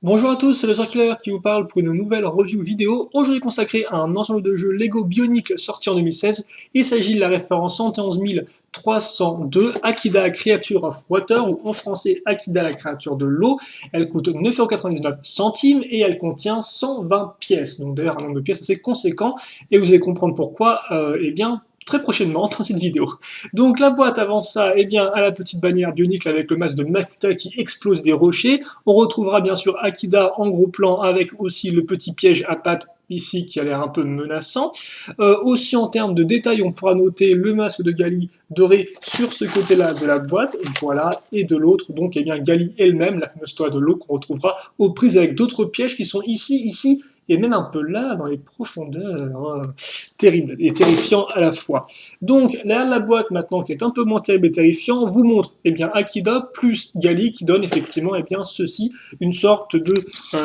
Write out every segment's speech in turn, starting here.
Bonjour à tous, c'est le Circulaire qui vous parle pour une nouvelle review vidéo, aujourd'hui consacrée à un ensemble de jeux Lego Bionic sorti en 2016. Il s'agit de la référence 111 302 Akida Creature of Water, ou en français Akida la créature de l'eau. Elle coûte 9,99 € et elle contient 120 pièces, donc d'ailleurs un nombre de pièces assez conséquent, et vous allez comprendre pourquoi, eh bien, très prochainement dans cette vidéo. Donc la boîte avant ça, eh bien, a la petite bannière bionique avec le masque de Makuta qui explose des rochers. On retrouvera bien sûr Akida en gros plan avec aussi le petit piège à pattes ici qui a l'air un peu menaçant. Aussi en termes de détails, on pourra noter le masque de Gali doré sur ce côté-là de la boîte, voilà, et de l'autre, donc eh bien Gali elle-même, la fameuse toile de l'eau qu'on retrouvera aux prises avec d'autres pièges qui sont ici, et même un peu là, dans les profondeurs. Terrible et terrifiant à la fois. Donc, là, la boîte, maintenant, qui est un peu moins terrible et terrifiant, vous montre, eh bien, Akida plus Gali, qui donne effectivement, eh bien, ceci, une sorte de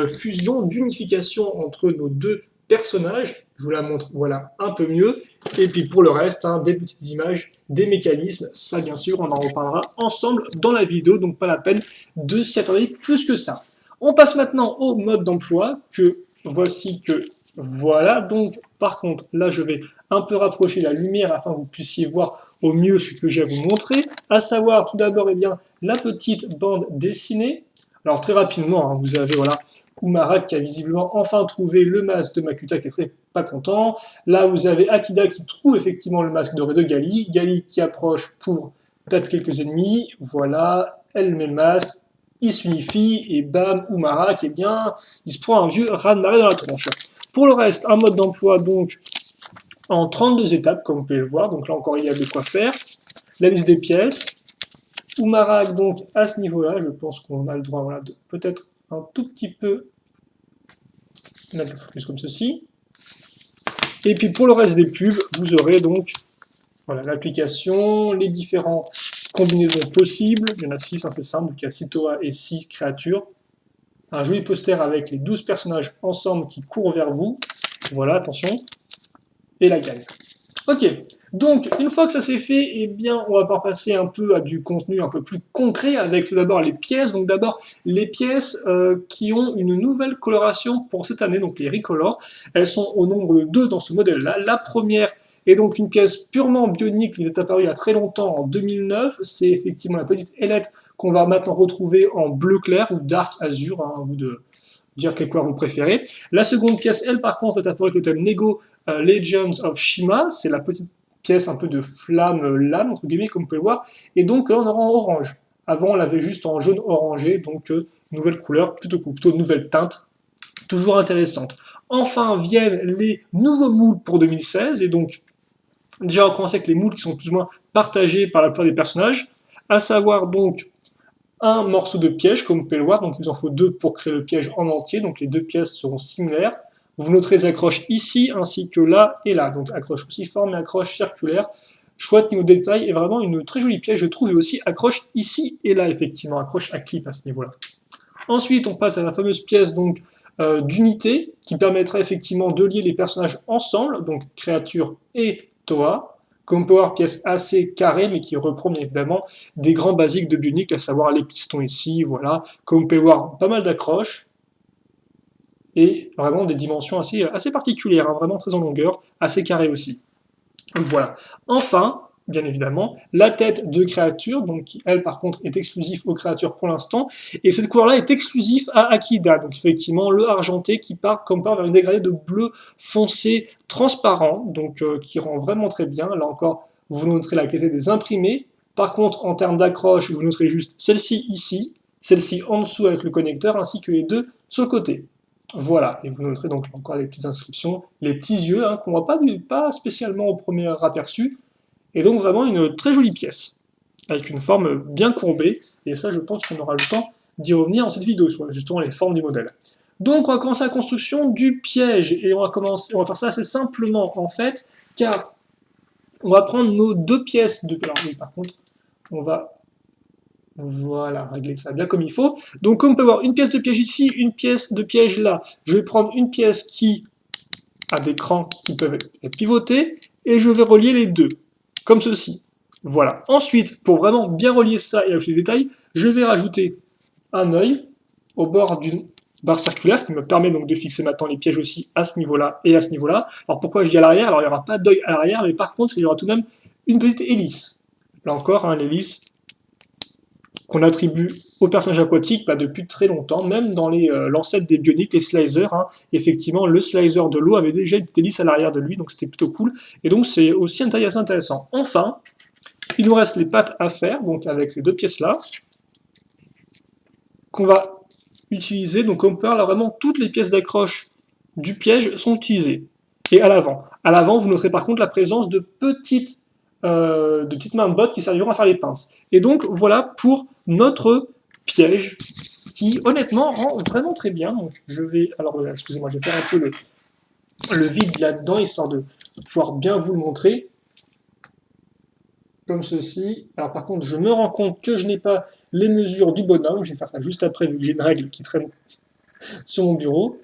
fusion, d'unification entre nos deux personnages. Je vous la montre, voilà, un peu mieux. Et puis, pour le reste, hein, des petites images, des mécanismes, ça, bien sûr, on en reparlera ensemble dans la vidéo, donc pas la peine de s'y attarder plus que ça. On passe maintenant au mode d'emploi, que voici que voilà, donc par contre, là je vais un peu rapprocher la lumière afin que vous puissiez voir au mieux ce que j'ai à vous montrer, à savoir tout d'abord eh bien, la petite bande dessinée. Alors très rapidement, hein, vous avez voilà, Umarak qui a visiblement enfin trouvé le masque de Makuta qui est très pas content. Là vous avez Akida qui trouve effectivement le masque de Gali, Gali qui approche pour peut-être quelques ennemis, voilà, elle met le masque, il s'unifie et bam, Umarak, eh bien, il se prend un vieux raz-de-marée dans la tronche. Pour le reste, un mode d'emploi donc en 32 étapes, comme vous pouvez le voir. Donc là encore, il y a de quoi faire. La liste des pièces. Umarak, donc à ce niveau-là, je pense qu'on a le droit voilà, de peut-être un tout petit peu mettre le focus comme ceci. Et puis pour le reste des pubs, vous aurez donc voilà, l'application, les différentes combinaisons possibles. Il y en a 6, hein, c'est simple, donc il y a 6 Toa et 6 créatures. Un joli poster avec les 12 personnages ensemble qui courent vers vous. Voilà, attention. Et la gagne. Ok, donc une fois que ça c'est fait, eh bien on va pouvoir passer un peu à du contenu un peu plus concret avec tout d'abord les pièces. Donc d'abord les pièces qui ont une nouvelle coloration pour cette année, donc les Recolor. Elles sont au nombre de 2 dans ce modèle-là. La première est donc une pièce purement bionique qui est apparue il y a très longtemps, en 2009. C'est effectivement la petite ailette qu'on va maintenant retrouver en bleu clair ou dark azur, hein, à vous de dire quelle couleur vous préférez. La seconde pièce, elle par contre, est apparue avec le thème Lego Legends of Shima, c'est la petite pièce un peu de flamme lame, entre guillemets, comme vous pouvez voir, et donc on aura en orange. Avant, on l'avait juste en jaune orangé, donc nouvelle couleur, plutôt nouvelle teinte, toujours intéressante. Enfin viennent les nouveaux moules pour 2016, et donc déjà on commence avec les moules qui sont plus ou moins partagés par la plupart des personnages, à savoir donc un morceau de piège, comme vous pouvez le voir, donc il en faut 2 pour créer le piège en entier, donc les deux pièces seront similaires. Vous noterez les accroches ici, ainsi que là et là, donc accroche cruciforme et accroche circulaire. Chouette niveau détail et vraiment une très jolie pièce, je trouve, et aussi accroche ici et là, effectivement, accroche à clip à ce niveau-là. Ensuite, on passe à la fameuse pièce donc d'unité, qui permettra effectivement de lier les personnages ensemble, donc créature et Toa. Comme Power, pièce assez carrée, mais qui reprend bien évidemment des grands basiques de Bionic, à savoir les pistons ici, voilà. Comme vous pouvez voir, pas mal d'accroches, et vraiment des dimensions assez particulières, hein, vraiment très en longueur, assez carrées aussi. Voilà. Enfin, bien évidemment, la tête de créature, donc qui, elle, par contre, est exclusive aux créatures pour l'instant. Et cette couleur-là est exclusive à Akida. Donc, effectivement, le argenté qui part comme part vers une dégradée de bleu foncé transparent, donc qui rend vraiment très bien. Là encore, vous noterez la qualité des imprimés. Par contre, en termes d'accroche, vous noterez juste celle-ci ici, celle-ci en dessous avec le connecteur, ainsi que les deux sur le côté. Voilà, et vous noterez donc encore les petites inscriptions, les petits yeux, hein, qu'on ne voit pas spécialement au premier aperçu, et donc vraiment une très jolie pièce, avec une forme bien courbée, et ça je pense qu'on aura le temps d'y revenir dans cette vidéo, sur justement les formes du modèle. Donc on va commencer la construction du piège, et on va faire ça assez simplement en fait, car on va prendre nos deux pièces de... Alors oui, par contre, on va voilà, régler ça bien comme il faut. Donc comme on peut voir, une pièce de piège ici, une pièce de piège là. Je vais prendre une pièce qui a des crans qui peuvent être pivotés, et je vais relier les deux, comme ceci. Voilà. Ensuite, pour vraiment bien relier ça et ajouter des détails, je vais rajouter un œil au bord barre circulaire qui me permet donc de fixer maintenant les pièges aussi à ce niveau-là et à ce niveau-là. Alors pourquoi je dis à l'arrière? Alors il n'y aura pas d'œil à l'arrière, mais par contre il y aura tout de même une petite hélice. Là encore, hein, l'hélice qu'on attribue aux personnages aquatiques depuis très longtemps, même dans les l'ancêtre des bioniques, les slizers. Hein, effectivement, le slicer de l'eau avait déjà une petite hélice à l'arrière de lui, donc c'était plutôt cool. Et donc c'est aussi un taille assez intéressant. Enfin, il nous reste les pattes à faire, donc avec ces deux pièces-là, qu'on va utiliser. Donc on peut voir là, vraiment toutes les pièces d'accroche du piège sont utilisées. Et à l'avant. À l'avant, vous noterez par contre la présence de petites mains de bottes qui serviront à faire les pinces. Et donc voilà pour notre piège qui honnêtement rend vraiment très bien. Donc, je vais, alors excusez-moi, je vais faire un peu le vide là-dedans histoire de pouvoir bien vous le montrer. Comme ceci. Alors par contre, je me rends compte que je n'ai pas les mesures du bonhomme. Je vais faire ça juste après vu que j'ai une règle qui traîne sur mon bureau.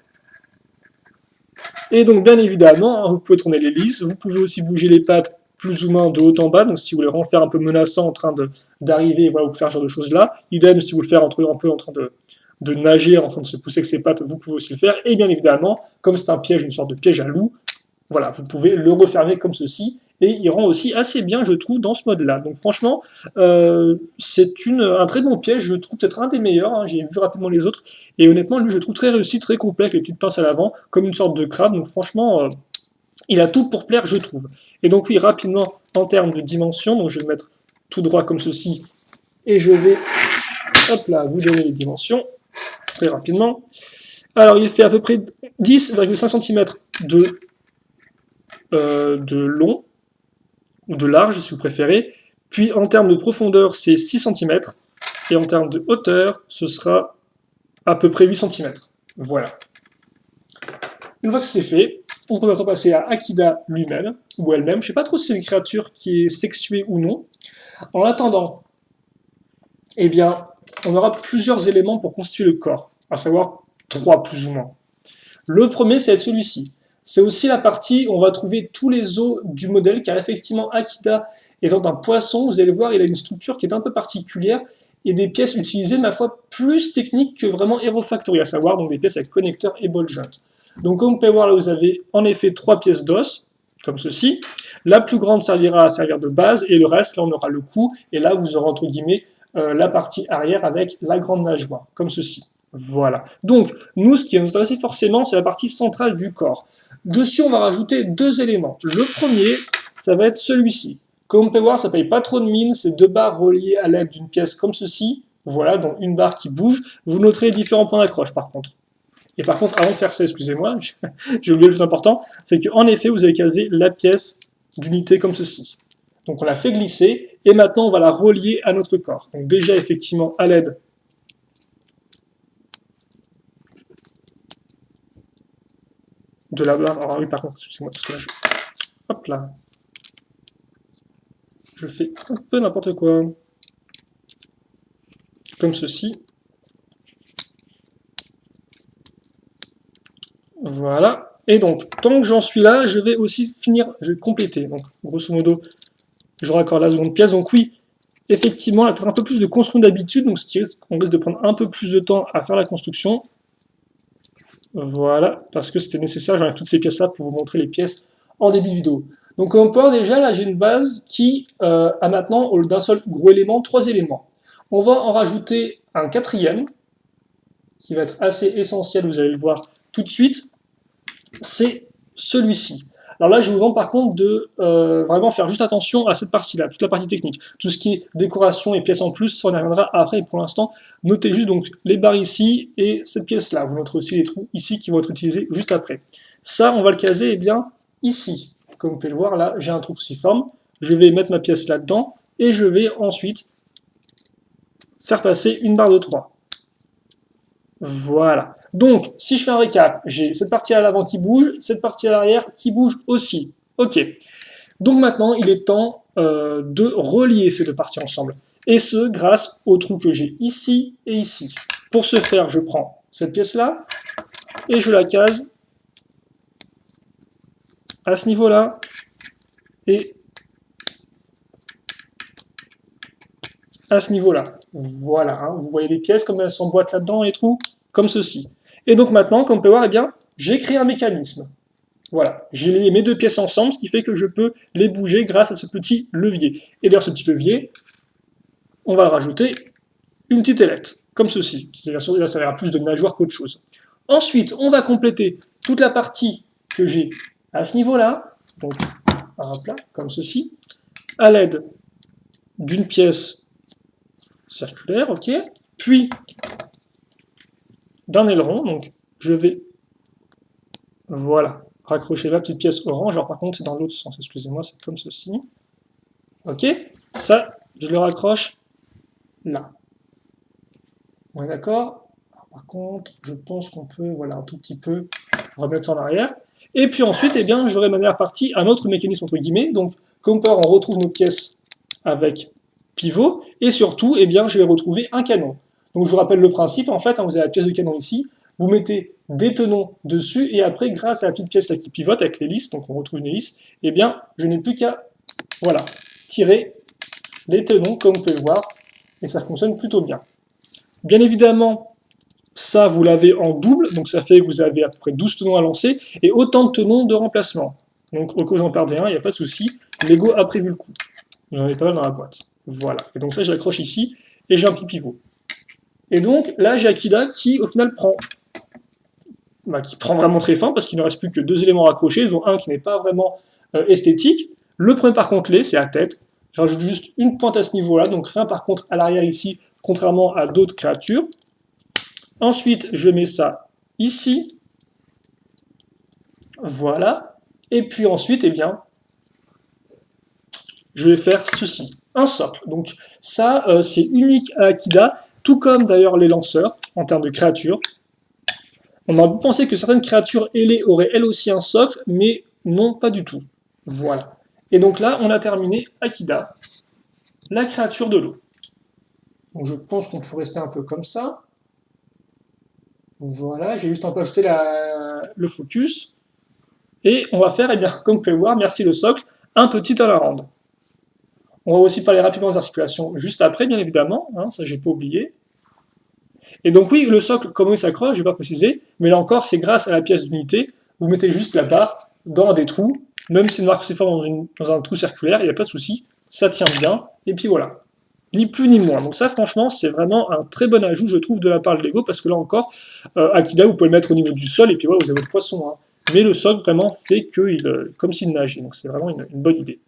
Et donc bien évidemment, hein, vous pouvez tourner l'hélice, vous pouvez aussi bouger les pattes plus ou moins de haut en bas, donc si vous voulez vraiment faire un peu menaçant en train d'arriver, voilà, vous faire ce genre de choses là. Idem si vous le faites un peu en train de nager, en train de se pousser avec ses pattes, vous pouvez aussi le faire. Et bien évidemment, comme c'est un piège, une sorte de piège à loup, voilà, vous pouvez le refermer comme ceci. Et il rend aussi assez bien, je trouve, dans ce mode-là. Donc franchement, c'est un très bon piège, je trouve peut-être un des meilleurs, hein, j'ai vu rapidement les autres, et honnêtement, lui, je le trouve très réussi, très complet, avec les petites pinces à l'avant, comme une sorte de crabe, donc franchement, il a tout pour plaire, je trouve. Et donc oui, rapidement, en termes de dimension, donc je vais le mettre tout droit comme ceci, et je vais, hop là, vous donner les dimensions, très rapidement. Alors, il fait à peu près 10,5 cm de long, ou de large si vous préférez. Puis en termes de profondeur, c'est 6 cm. Et en termes de hauteur, ce sera à peu près 8 cm. Voilà. Une fois que c'est fait, on peut maintenant passer à Akida lui-même, ou elle-même. Je ne sais pas trop si c'est une créature qui est sexuée ou non. En attendant, eh bien, on aura plusieurs éléments pour constituer le corps, à savoir 3 plus ou moins. Le premier, c'est celui-ci. C'est aussi la partie où on va trouver tous les os du modèle, car effectivement, Akida étant un poisson, vous allez voir, il a une structure qui est un peu particulière et des pièces utilisées, ma foi, plus techniques que vraiment Hero Factory, à savoir donc des pièces avec connecteur et ball joint. Donc, comme vous pouvez voir, là, vous avez en effet 3 pièces d'os, comme ceci. La plus grande servira à servir de base, et le reste, là, on aura le cou, et là, vous aurez entre guillemets la partie arrière avec la grande nageoire, comme ceci. Voilà. Donc, nous, ce qui va nous intéresser forcément, c'est la partie centrale du corps. Dessus, on va rajouter 2 éléments. Le premier, ça va être celui-ci. Comme on peut voir, ça ne paye pas trop de mine. C'est 2 barres reliées à l'aide d'une pièce comme ceci. Voilà, donc une barre qui bouge. Vous noterez les différents points d'accroche, par contre. Et par contre, avant de faire ça, excusez-moi, j'ai oublié le plus important, c'est qu'en effet, vous avez casé la pièce d'unité comme ceci. Donc on l'a fait glisser, et maintenant on va la relier à notre corps. Donc déjà, effectivement, à l'aide de la barre. Alors oui, par contre, excusez-moi, parce que là, hop là. Je fais un peu n'importe quoi. Comme ceci. Voilà. Et donc, tant que j'en suis là, je vais aussi finir, je vais compléter. Donc, grosso modo, je raccorde la seconde pièce. Donc oui, effectivement, elle a peut-être un peu plus de construction d'habitude, donc ce qui risque, on risque de prendre un peu plus de temps à faire la construction. Voilà, parce que c'était nécessaire, j'enlève toutes ces pièces-là pour vous montrer les pièces en début de vidéo. Donc comme on peut voir déjà, là j'ai une base qui a maintenant, au lieu d'un seul gros élément, 3 éléments. On va en rajouter un quatrième, qui va être assez essentiel, vous allez le voir tout de suite, c'est celui-ci. Alors là, je vous demande par contre de vraiment faire juste attention à cette partie-là, toute la partie technique. Tout ce qui est décoration et pièces en plus, ça on y reviendra après. Pour l'instant, notez juste donc les barres ici et cette pièce-là. Vous noterez aussi les trous ici qui vont être utilisés juste après. Ça, on va le caser eh bien, ici. Comme vous pouvez le voir, là, j'ai un trou cruciforme. Je vais mettre ma pièce là-dedans et je vais ensuite faire passer une barre de 3. Voilà. Donc, si je fais un récap, j'ai cette partie à l'avant qui bouge, cette partie à l'arrière qui bouge aussi. Ok. Donc maintenant, il est temps de relier ces deux parties ensemble. Et ce, grâce au trou que j'ai ici et ici. Pour ce faire, je prends cette pièce-là et je la case à ce niveau-là et à ce niveau-là. Voilà, hein. Vous voyez les pièces comme elles s'emboîtent là-dedans, les trous, comme ceci. Et donc maintenant, comme on peut voir, eh bien, j'ai créé un mécanisme. Voilà, j'ai lié mes deux pièces ensemble, ce qui fait que je peux les bouger grâce à ce petit levier. Et dans ce petit levier, on va rajouter une petite ailette, comme ceci. Là, ça servira plus de nageoire qu'autre chose. Ensuite, on va compléter toute la partie que j'ai à ce niveau-là, donc hop là, comme ceci, à l'aide d'une pièce circulaire, ok, puis d'un aileron, donc je vais, voilà, raccrocher la petite pièce orange, alors par contre c'est dans l'autre sens, excusez-moi, c'est comme ceci, ok, ça, je le raccroche là. On est d'accord? Par contre, je pense qu'on peut, voilà, un tout petit peu remettre ça en arrière. Et puis ensuite, eh bien, j'aurai de manière partie un autre mécanisme entre guillemets. Donc, comme peur, on retrouve nos pièces avec pivot. Et surtout, eh bien, je vais retrouver un canon. Donc, je vous rappelle le principe. En fait, hein, vous avez la pièce de canon ici. Vous mettez des tenons dessus. Et après, grâce à la petite pièce là qui pivote avec l'hélice, donc on retrouve une hélice, eh bien, je n'ai plus qu'à, voilà, tirer les tenons, comme vous pouvez le voir. Et ça fonctionne plutôt bien. Bien évidemment, ça, vous l'avez en double, donc ça fait que vous avez à peu près 12 tenons à lancer, et autant de tenons de remplacement. Donc au cas où j'en perdais un, il n'y a pas de souci, Lego a prévu le coup. J'en ai pas mal dans la boîte. Voilà, et donc ça, je l'accroche ici, et j'ai un petit pivot. Et donc là, j'ai Akida qui, au final, qui prend vraiment très fin, parce qu'il ne reste plus que deux éléments raccrochés, dont un qui n'est pas vraiment esthétique. Le premier, par contre, c'est la tête. Je rajoute juste une pointe à ce niveau-là, donc rien par contre à l'arrière ici, contrairement à d'autres créatures. Ensuite, je mets ça ici. Voilà. Et puis ensuite, eh bien, je vais faire ceci. Un socle. Donc ça, c'est unique à Akida, tout comme d'ailleurs les lanceurs, en termes de créatures. On a pensé que certaines créatures ailées auraient elles aussi un socle, mais non, pas du tout. Voilà. Et donc là, on a terminé Akida, la créature de l'eau. Donc je pense qu'on peut rester un peu comme ça. Voilà, j'ai juste un peu ajouté le focus. Et on va faire, eh bien, comme vous pouvez voir, merci le socle, un petit all-around. On va aussi parler rapidement des articulations juste après, bien évidemment, hein, ça j'ai pas oublié. Et donc oui, le socle, comment il s'accroche, je vais pas préciser, mais là encore, c'est grâce à la pièce d'unité. Vous mettez juste la barre dans des trous, même si une marque s'est forme dans un trou circulaire, il n'y a pas de souci, ça tient bien, et puis voilà. Ni plus ni moins. Donc ça, franchement, c'est vraiment un très bon ajout, je trouve, de la part de Lego, parce que là encore, Akida, vous pouvez le mettre au niveau du sol, et puis voilà, vous avez votre poisson. Hein. Mais le socle, vraiment, fait comme s'il nageait. Donc c'est vraiment une bonne idée.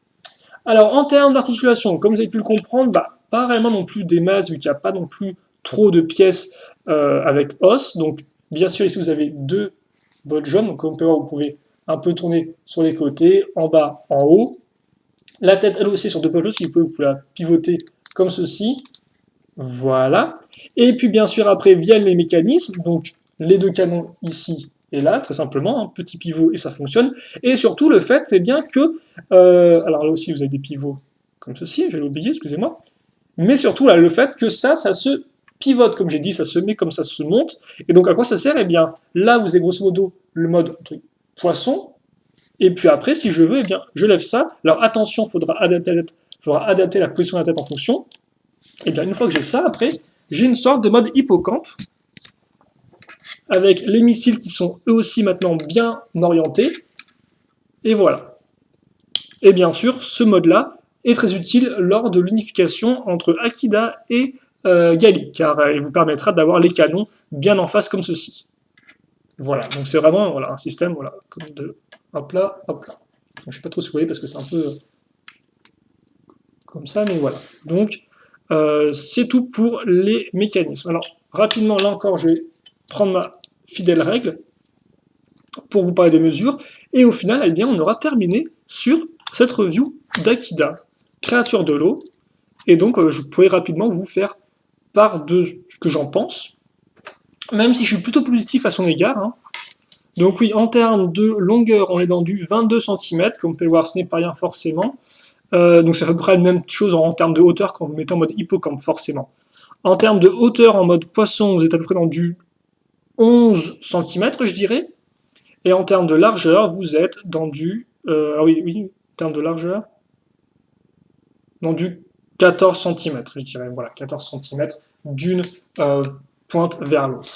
Alors, en termes d'articulation, comme vous avez pu le comprendre, pas vraiment non plus des masses, vu qu'il n'y a pas non plus trop de pièces avec os. Donc, bien sûr, ici, vous avez deux bottes jaunes. Donc, comme vous pouvez voir, vous pouvez un peu tourner sur les côtés, en bas, en haut. La tête, elle aussi, sur deux bottes jaunes, si vous pouvez la pivoter comme ceci. Voilà. Et puis, bien sûr, après viennent les mécanismes. Donc, les deux canons ici et là, très simplement, un petit pivot et ça fonctionne. Et surtout, le fait, c'est bien que... alors là aussi, vous avez des pivots comme ceci, j'allais oublier, excusez-moi. Mais surtout, là, le fait que ça se pivote, comme j'ai dit, ça se met comme ça se monte. Et donc, à quoi ça sert? Eh bien, là, vous avez grosso modo le mode poisson. Et puis après, si je veux, eh bien, je lève ça. Alors, attention, il faudra adapter la position de la tête en fonction. Et bien, une fois que j'ai ça, après, j'ai une sorte de mode hippocampe avec les missiles qui sont eux aussi maintenant bien orientés. Et voilà. Et bien sûr, ce mode-là est très utile lors de l'unification entre Akida et Gali, car il vous permettra d'avoir les canons bien en face comme ceci. Voilà, donc c'est vraiment voilà, un système voilà, comme de hop là, hop là. Donc, je ne sais pas trop si vous voyez parce que c'est un peu comme ça, mais voilà. Donc c'est tout pour les mécanismes. Alors rapidement, là encore, je vais prendre ma fidèle règle pour vous parler des mesures, et au final, eh bien, on aura terminé sur cette review d'Akida, créature de l'eau, et donc je pourrais rapidement vous faire part de ce que j'en pense, même si je suis plutôt positif à son égard. Hein. Donc oui, en termes de longueur, on est dans du 22 cm, comme vous pouvez le voir, ce n'est pas rien forcément. Donc c'est à peu près la même chose en termes de hauteur quand vous mettez en mode hippocampe, forcément. En termes de hauteur en mode poisson, vous êtes à peu près dans du 11 cm, je dirais. Et en termes de largeur, vous êtes dans du... ah oui, en termes de largeur, dans du 14 cm, je dirais. Voilà, 14 cm d'une pointe vers l'autre.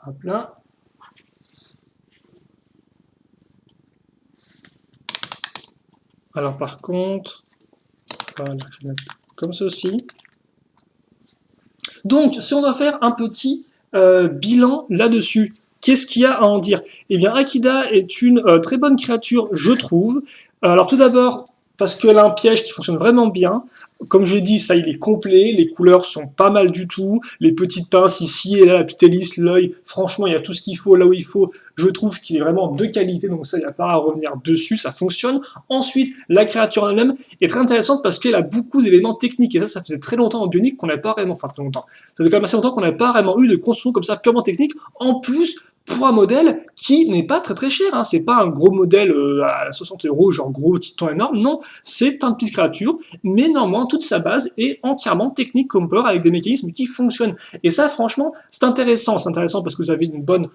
Hop là. Alors par contre, voilà, je vais mettre comme ceci. Donc, si on doit faire un petit bilan là-dessus, qu'est-ce qu'il y a à en dire? Eh bien, Akida est une très bonne créature, je trouve. Alors tout d'abord, parce qu'elle a un piège qui fonctionne vraiment bien. Comme je dis, ça, il est complet. Les couleurs sont pas mal du tout. Les petites pinces ici et là, la petite hélice, l'œil, franchement, il y a tout ce qu'il faut là où il faut. Je trouve qu'il est vraiment de qualité, donc ça, il n'y a pas à revenir dessus, ça fonctionne. Ensuite, la créature elle-même est très intéressante parce qu'elle a beaucoup d'éléments techniques. Et ça faisait très longtemps en bionique qu'on n'a pas vraiment, enfin très longtemps. Ça fait quand même assez longtemps qu'on n'a pas vraiment eu de construction comme ça purement technique. En plus, pour un modèle qui n'est pas très très cher, hein. C'est pas un gros modèle à 60 euros, genre gros titan énorme, non, c'est une petite créature, mais néanmoins toute sa base est entièrement technique comme peur avec des mécanismes qui fonctionnent. Et ça, franchement, c'est intéressant parce que vous avez une bonne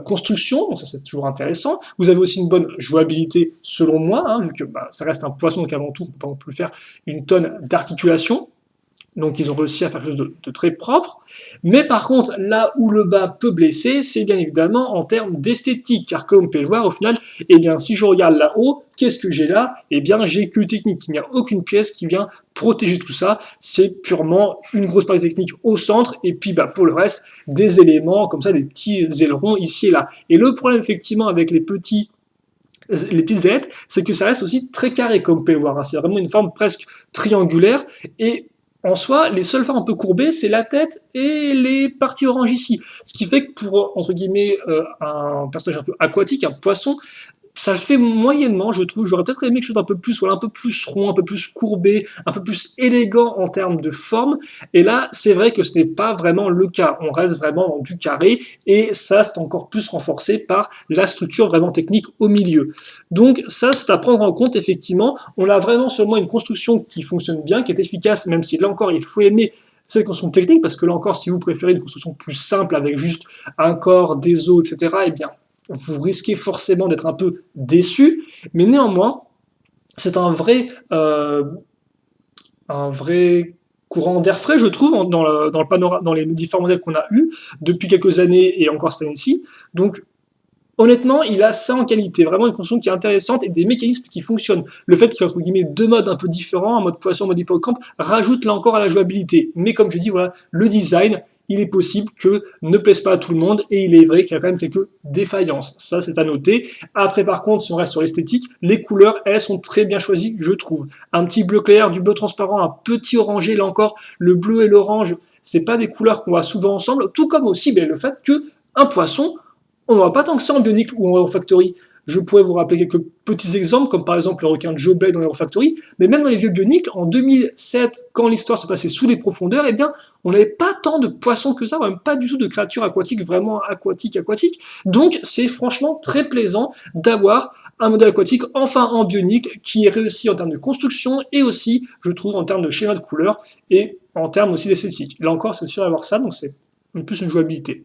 construction, donc ça c'est toujours intéressant. Vous avez aussi une bonne jouabilité selon moi, hein, vu que bah, ça reste un poisson, donc avant tout, on peut pas non plus faire une tonne d'articulation. Donc ils ont réussi à faire quelque chose de très propre. Mais par contre, là où le bas peut blesser, c'est bien évidemment en termes d'esthétique. Car comme on peut le voir, au final, eh bien, si je regarde là-haut, qu'est-ce que j'ai là? Eh bien, j'ai que technique. Il n'y a aucune pièce qui vient protéger tout ça. C'est purement une grosse partie technique au centre. Et puis bah, pour le reste, des éléments comme ça, des petits ailerons ici et là. Et le problème effectivement avec les petites ailettes, c'est que ça reste aussi très carré, comme vous pouvez le voir, hein. C'est vraiment une forme presque triangulaire. Et en soi, les seules formes un peu courbées, c'est la tête et les parties oranges ici. Ce qui fait que pour, entre guillemets, un personnage un peu aquatique, un poisson, ça le fait moyennement, je trouve. J'aurais peut-être aimé quelque chose d'un peu plus, voilà, un peu plus rond, un peu plus courbé, un peu plus élégant en termes de forme. Et là, c'est vrai que ce n'est pas vraiment le cas. On reste vraiment dans du carré, et ça, c'est encore plus renforcé par la structure vraiment technique au milieu. Donc ça, c'est à prendre en compte, effectivement. On a vraiment seulement une construction qui fonctionne bien, qui est efficace, même si là encore, il faut aimer cette construction technique, parce que là encore, si vous préférez une construction plus simple avec juste un corps, des os, etc., eh bien, vous risquez forcément d'être un peu déçu, mais néanmoins, c'est un vrai courant d'air frais, je trouve, dans les différents modèles qu'on a eus depuis quelques années et encore cette année-ci. Donc, honnêtement, il a ça en qualité, vraiment une construction qui est intéressante et des mécanismes qui fonctionnent. Le fait qu'il y ait entre guillemets deux modes un peu différents, un mode poisson, un mode hippocampe, rajoute là encore à la jouabilité. Mais comme je dis, voilà, le design, il est possible que ne plaise pas à tout le monde, et il est vrai qu'il y a quand même quelques défaillances. Ça, c'est à noter. Après, par contre, si on reste sur l'esthétique, les couleurs, elles sont très bien choisies, je trouve. Un petit bleu clair, du bleu transparent, un petit orangé, là encore, le bleu et l'orange, c'est pas des couleurs qu'on voit souvent ensemble, tout comme aussi le fait que un poisson, on ne voit pas tant que ça en bionique ou en Hero Factory. Je pourrais vous rappeler quelques petits exemples, comme par exemple le requin de Joe Blade dans Hero Factory, mais même dans les vieux bioniques, en 2007, quand l'histoire se passait sous les profondeurs, eh bien, on n'avait pas tant de poissons que ça, même pas du tout de créatures aquatiques vraiment aquatiques. Donc, c'est franchement très plaisant d'avoir un modèle aquatique, enfin en bionique, qui est réussi en termes de construction et aussi, je trouve, en termes de schéma de couleur et en termes aussi d'esthétique. Là encore, c'est sûr d'avoir ça, donc c'est plus une jouabilité.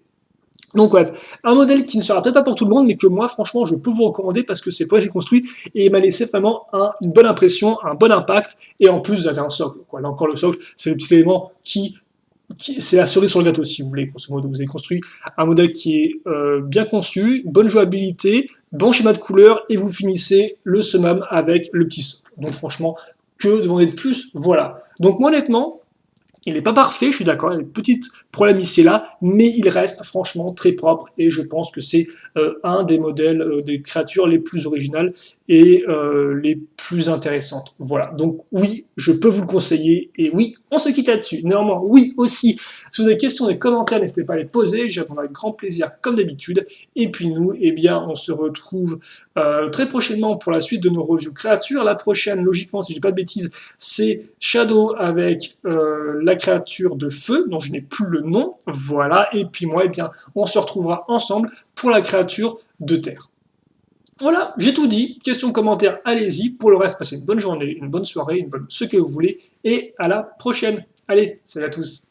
Donc ouais, un modèle qui ne sera peut-être pas pour tout le monde, mais que moi, franchement, je peux vous recommander parce que c'est pour ça que j'ai construit et il m'a laissé vraiment une bonne impression, un bon impact, et en plus, vous avez un socle, quoi. Là encore, le socle, c'est le petit élément c'est la cerise sur le gâteau, si vous voulez, grosso modo. Vous avez construit un modèle qui est bien conçu, bonne jouabilité, bon schéma de couleur, et vous finissez le summum avec le petit socle. Donc franchement, que demander de plus? Voilà. Donc moi, honnêtement, il n'est pas parfait, je suis d'accord, il y a des petits problèmes ici et là, mais il reste franchement très propre, et je pense que c'est un des modèles des créatures les plus originales et les plus intéressantes. Voilà, donc oui, je peux vous le conseiller, et oui, on se quitte là-dessus. Néanmoins, oui aussi, si vous avez des questions, des commentaires, n'hésitez pas à les poser, j'y répondrai avec grand plaisir comme d'habitude. Et puis nous, eh bien, on se retrouve très prochainement pour la suite de nos reviews créatures. La prochaine, logiquement, si je dis pas de bêtises, c'est Shadow avec la créature de feu, dont je n'ai plus le nom. Voilà, et puis moi, eh bien, on se retrouvera ensemble pour la créature de terre. Voilà, j'ai tout dit. Questions, commentaires, allez-y. Pour le reste, passez une bonne journée, une bonne soirée, ce que vous voulez, et à la prochaine. Allez, salut à tous.